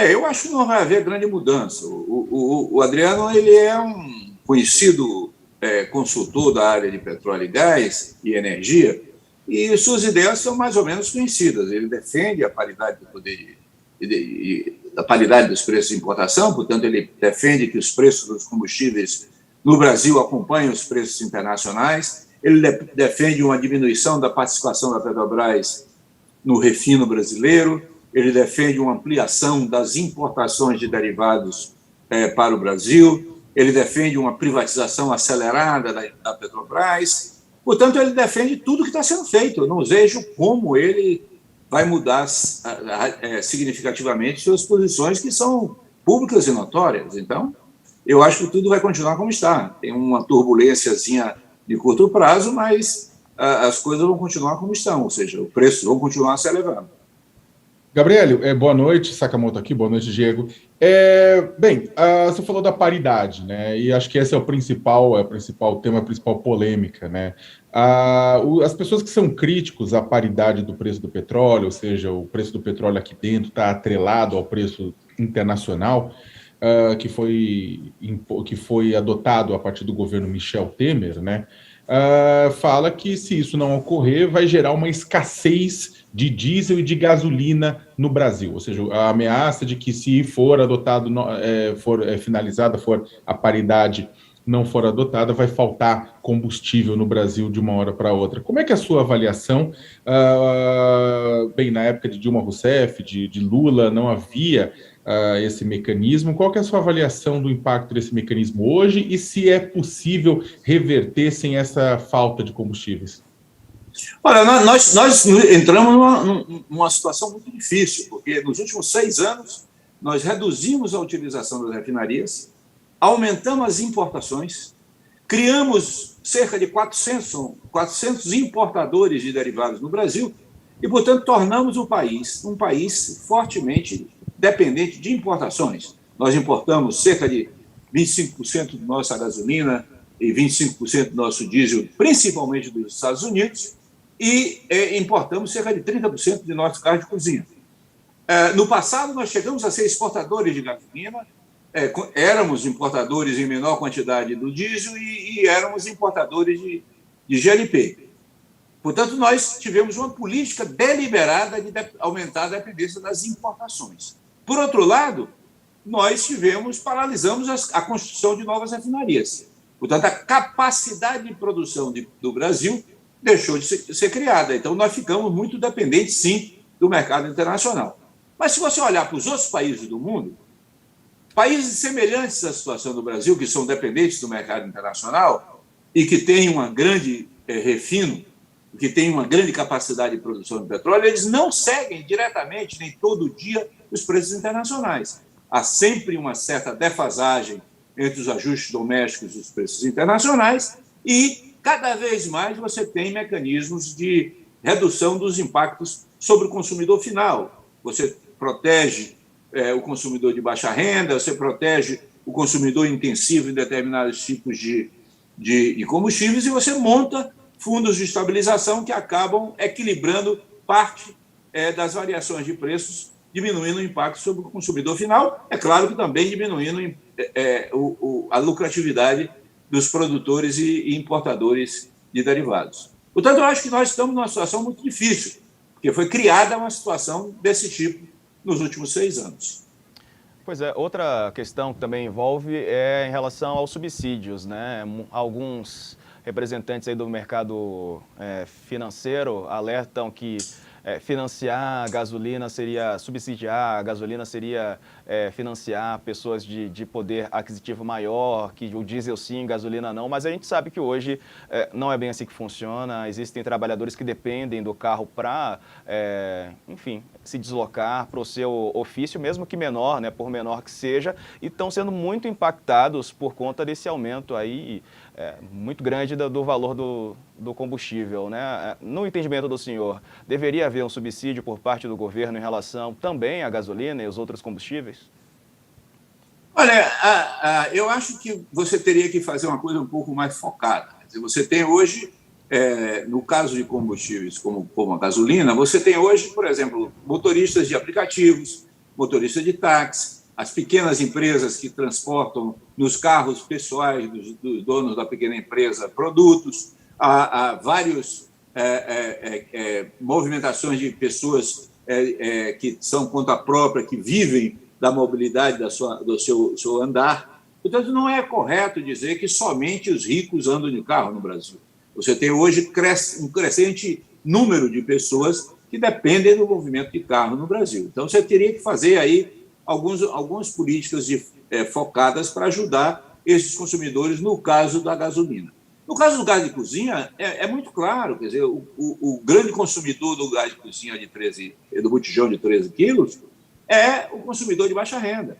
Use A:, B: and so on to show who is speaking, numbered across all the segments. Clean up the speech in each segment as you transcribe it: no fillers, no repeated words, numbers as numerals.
A: Eu acho que não vai haver grande mudança. O Adriano ele é um conhecido consultor da área de petróleo e gás e energia, e suas ideias são mais ou menos conhecidas. Ele defende a paridade do poder a paridade dos preços de importação, portanto, ele defende que os preços dos combustíveis no Brasil acompanhem os preços internacionais. Ele defende uma diminuição da participação da Petrobras no refino brasileiro. Ele defende uma ampliação das importações de derivados para o Brasil. Ele defende uma privatização acelerada da Petrobras. Portanto, ele defende tudo que está sendo feito. Eu não vejo como ele vai mudar significativamente suas posições, que são públicas e notórias. Então, eu acho que tudo vai continuar como está. Tem uma turbulênciazinha de curto prazo, mas as coisas vão continuar como estão, ou seja, os preços vão continuar se elevando.
B: Gabriel, boa noite, Sakamoto aqui, boa noite, Diego. Você falou da paridade, né? E acho que esse é o principal tema, a principal polêmica, né? As pessoas que são críticos à paridade do preço do petróleo, ou seja, o preço do petróleo aqui dentro está atrelado ao preço internacional, que foi adotado a partir do governo Michel Temer, né? Fala que se isso não ocorrer, vai gerar uma escassez de diesel e de gasolina no Brasil, ou seja, a ameaça de que se for adotado, finalizada, for a paridade não for adotada, vai faltar combustível no Brasil de uma hora para outra. Como é que é a sua avaliação? Na época de Dilma Rousseff, de Lula, não havia esse mecanismo. Qual que é a sua avaliação do impacto desse mecanismo hoje e se é possível reverter sem essa falta de combustíveis?
A: Olha, nós entramos numa situação muito difícil, porque nos últimos 6 anos nós reduzimos a utilização das refinarias, aumentamos as importações, criamos cerca de 400 importadores de derivados no Brasil e, portanto, tornamos o país um país fortemente dependente de importações. Nós importamos cerca de 25% da nossa gasolina e 25% do nosso diesel, principalmente dos Estados Unidos, e importamos cerca de 30% de nosso carro de cozinha. No passado, nós chegamos a ser exportadores de gasolina, éramos importadores em menor quantidade do diesel e éramos importadores de GLP. Portanto, nós tivemos uma política deliberada de aumentar a dependência das importações. Por outro lado, nós paralisamos a construção de novas refinarias. Portanto, a capacidade de produção do Brasil deixou de ser criada. Então, nós ficamos muito dependentes, sim, do mercado internacional. Mas, se você olhar para os outros países do mundo, países semelhantes à situação do Brasil, que são dependentes do mercado internacional e que têm uma grande refino, que têm uma grande capacidade de produção de petróleo, eles não seguem diretamente, nem todo dia, os preços internacionais. Há sempre uma certa defasagem entre os ajustes domésticos e os preços internacionais e, cada vez mais, você tem mecanismos de redução dos impactos sobre o consumidor final. Você protege o consumidor de baixa renda, você protege o consumidor intensivo em determinados tipos de combustíveis e você monta fundos de estabilização que acabam equilibrando parte das variações de preços, diminuindo o impacto sobre o consumidor final, é claro que também diminuindo a lucratividade dos produtores e importadores de derivados. Portanto, eu acho que nós estamos numa situação muito difícil, porque foi criada uma situação desse tipo nos últimos 6 anos.
C: Pois é, outra questão que também envolve é em relação aos subsídios, né? Alguns representantes aí do mercado financeiro alertam que financiar a gasolina seria, subsidiar a gasolina seria financiar pessoas de poder aquisitivo maior, que o diesel sim, gasolina não, mas a gente sabe que hoje não é bem assim que funciona, existem trabalhadores que dependem do carro para, enfim, se deslocar para o seu ofício, mesmo que menor, né, por menor que seja, e estão sendo muito impactados por conta desse aumento aí muito grande do valor do combustível, né? No entendimento do senhor, deveria haver um subsídio por parte do governo em relação também à gasolina e os outros combustíveis?
A: Olha, eu acho que você teria que fazer uma coisa um pouco mais focada. Quer dizer, você tem hoje, no caso de combustíveis como a gasolina, você tem hoje, por exemplo, motoristas de aplicativos, motorista de táxi, as pequenas empresas que transportam nos carros pessoais dos donos da pequena empresa produtos, há várias movimentações de pessoas que são conta própria, que vivem da mobilidade do seu andar. Portanto, não é correto dizer que somente os ricos andam de carro no Brasil. Você tem hoje um crescente número de pessoas que dependem do movimento de carro no Brasil. Então, você teria que fazer aí algumas políticas focadas para ajudar esses consumidores no caso da gasolina. No caso do gás de cozinha, é muito claro, quer dizer, o grande consumidor do gás de cozinha do botijão de 13 quilos é o consumidor de baixa renda.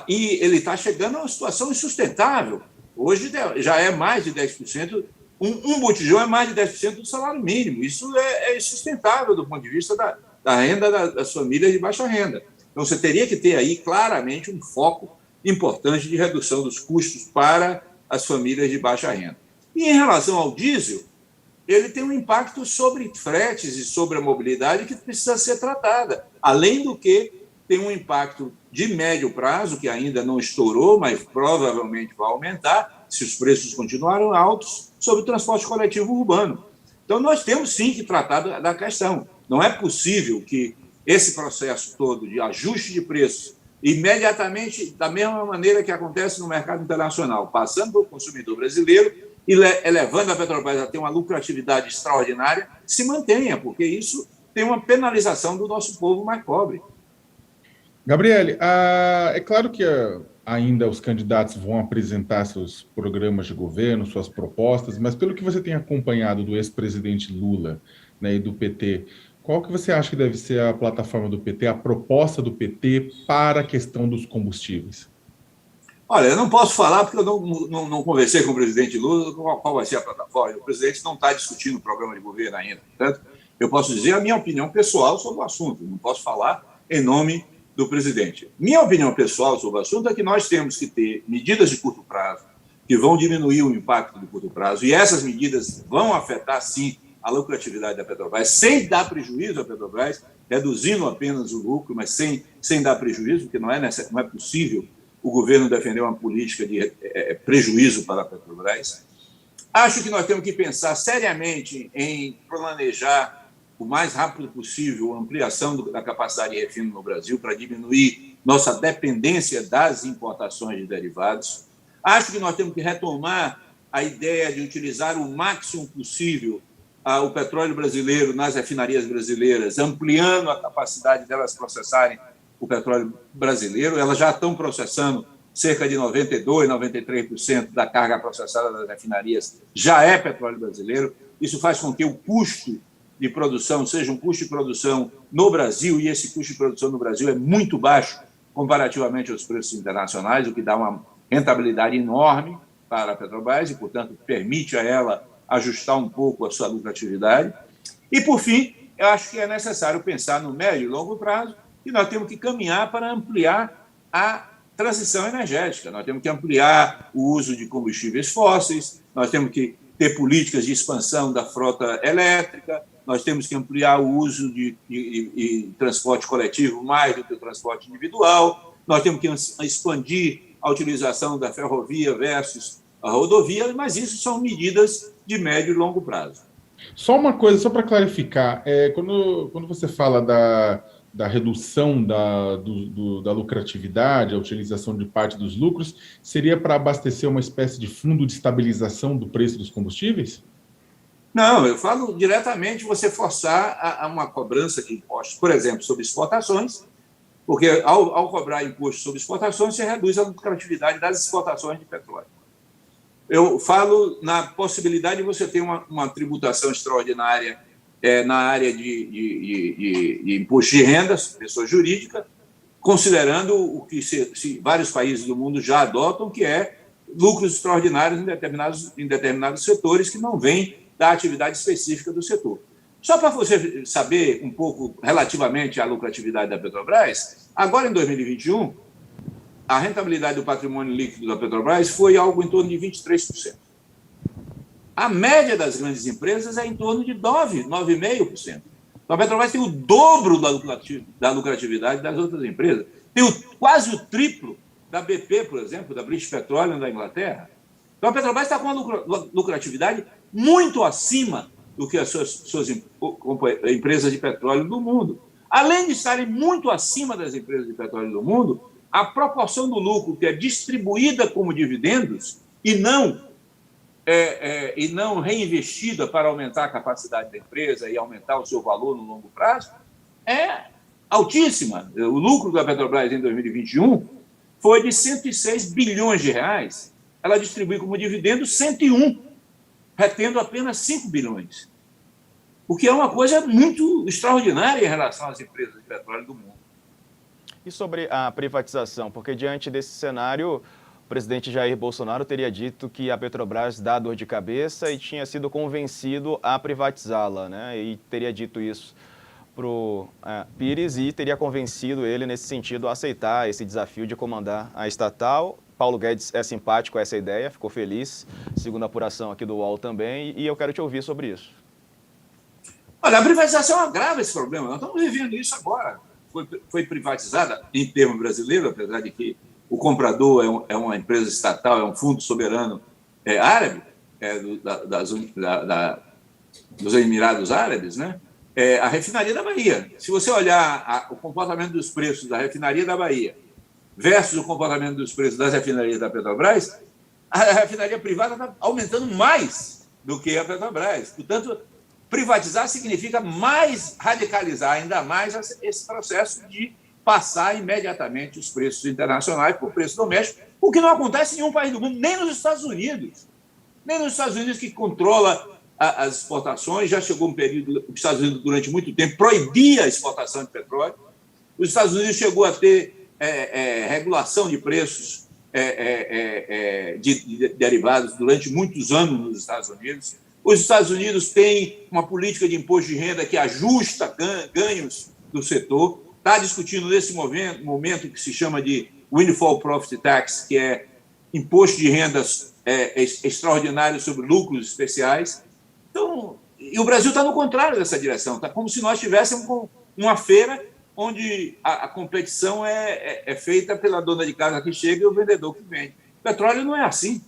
A: E ele está chegando a uma situação insustentável. Hoje já é mais de 10%, um botijão é mais de 10% do salário mínimo. Isso é insustentável do ponto de vista da renda das famílias de baixa renda. Então, você teria que ter aí claramente um foco importante de redução dos custos para as famílias de baixa renda. E em relação ao diesel, ele tem um impacto sobre fretes e sobre a mobilidade que precisa ser tratada, além do que tem um impacto de médio prazo, que ainda não estourou, mas provavelmente vai aumentar, se os preços continuarem altos, sobre o transporte coletivo urbano. Então, nós temos sim que tratar da questão. Não é possível que esse processo todo de ajuste de preços, imediatamente, da mesma maneira que acontece no mercado internacional, passando para o consumidor brasileiro e elevando a Petrobras a ter uma lucratividade extraordinária, se mantenha, porque isso tem uma penalização do nosso povo mais pobre.
B: Gabriele, é claro que ainda os candidatos vão apresentar seus programas de governo, suas propostas, mas pelo que você tem acompanhado do ex-presidente Lula, né, e do PT, qual que você acha que deve ser a plataforma do PT, a proposta do PT para a questão dos combustíveis?
A: Olha, eu não posso falar porque eu não conversei com o presidente Lula qual vai ser a plataforma. O presidente não está discutindo o programa de governo ainda. Portanto, eu posso dizer a minha opinião pessoal sobre o assunto, não posso falar em nome do presidente. Minha opinião pessoal sobre o assunto é que nós temos que ter medidas de curto prazo que vão diminuir o impacto de curto prazo, e essas medidas vão afetar, sim, a lucratividade da Petrobras, sem dar prejuízo à Petrobras, reduzindo apenas o lucro, mas sem dar prejuízo, porque não é possível o governo defender uma política de prejuízo para a Petrobras. Acho que nós temos que pensar seriamente em planejar o mais rápido possível a ampliação da capacidade de refino no Brasil para diminuir nossa dependência das importações de derivados. Acho que nós temos que retomar a ideia de utilizar o máximo possível o petróleo brasileiro nas refinarias brasileiras, ampliando a capacidade delas processarem o petróleo brasileiro. Elas já estão processando cerca de 92%, 93% da carga processada das refinarias já é petróleo brasileiro. Isso faz com que o custo de produção seja um custo de produção no Brasil, e esse custo de produção no Brasil é muito baixo comparativamente aos preços internacionais, o que dá uma rentabilidade enorme para a Petrobras e, portanto, permite a ela ajustar um pouco a sua lucratividade. E, por fim, eu acho que é necessário pensar no médio e longo prazo e nós temos que caminhar para ampliar a transição energética. Nós temos que ampliar o uso de combustíveis fósseis, nós temos que ter políticas de expansão da frota elétrica, nós temos que ampliar o uso de transporte coletivo mais do que o transporte individual, nós temos que expandir a utilização da ferrovia versus a rodovia, mas isso são medidas de médio e longo prazo.
B: Só uma coisa, só para clarificar, quando você fala da redução da lucratividade, a utilização de parte dos lucros, seria para abastecer uma espécie de fundo de estabilização do preço dos combustíveis?
A: Não, eu falo diretamente você forçar a uma cobrança de impostos, por exemplo, sobre exportações, porque ao cobrar imposto sobre exportações, você reduz a lucratividade das exportações de petróleo. Eu falo na possibilidade de você ter uma tributação extraordinária na área de imposto de renda, pessoa jurídica, considerando o que vários países do mundo já adotam, que é lucros extraordinários em determinados setores que não vêm da atividade específica do setor. Só para você saber um pouco relativamente à lucratividade da Petrobras, agora em 2021, a rentabilidade do patrimônio líquido da Petrobras foi algo em torno de 23%. A média das grandes empresas é em torno de 9,5%. Então, a Petrobras tem o dobro da lucratividade das outras empresas. Tem quase o triplo da BP, por exemplo, da British Petroleum da Inglaterra. Então, a Petrobras está com uma lucratividade muito acima do que as suas empresas de petróleo do mundo. Além de estarem muito acima das empresas de petróleo do mundo, a proporção do lucro que é distribuída como dividendos e não reinvestida para aumentar a capacidade da empresa e aumentar o seu valor no longo prazo é altíssima. O lucro da Petrobras em 2021 foi de 106 bilhões de reais. Ela distribui como dividendo 101, retendo apenas 5 bilhões. O que é uma coisa muito extraordinária em relação às empresas de petróleo do mundo.
C: E sobre a privatização? Porque diante desse cenário, o presidente Jair Bolsonaro teria dito que a Petrobras dá dor de cabeça e tinha sido convencido a privatizá-la, né? E teria dito isso para o Pires e teria convencido ele, nesse sentido, a aceitar esse desafio de comandar a estatal. Paulo Guedes é simpático a essa ideia, ficou feliz, segundo a apuração aqui do UOL também, e eu quero te ouvir sobre isso.
A: Olha, a privatização agrava esse problema. Nós estamos vivendo isso agora. Foi privatizada, em termo brasileiro, apesar de que o comprador é uma empresa estatal, é um fundo soberano árabe, dos Emirados Árabes, né? A refinaria da Bahia. Se você olhar o comportamento dos preços da refinaria da Bahia versus o comportamento dos preços das refinarias da Petrobras, a refinaria privada está aumentando mais do que a Petrobras. Portanto, privatizar significa radicalizar ainda mais esse processo de passar imediatamente os preços internacionais por preço doméstico, o que não acontece em nenhum país do mundo, nem nos Estados Unidos. Nem nos Estados Unidos, que controla as exportações, já chegou um período, os Estados Unidos, durante muito tempo, proibia a exportação de petróleo. Os Estados Unidos chegou a ter regulação de preços de derivados durante muitos anos nos Estados Unidos. Os Estados Unidos têm uma política de imposto de renda que ajusta ganhos do setor. Está discutindo nesse momento que se chama de Windfall Profit Tax, que é imposto de rendas extraordinário sobre lucros especiais. Então, e o Brasil está no contrário dessa direção. Está como se nós tivéssemos uma feira onde a competição é feita pela dona de casa que chega e o vendedor que vende. O petróleo não é assim.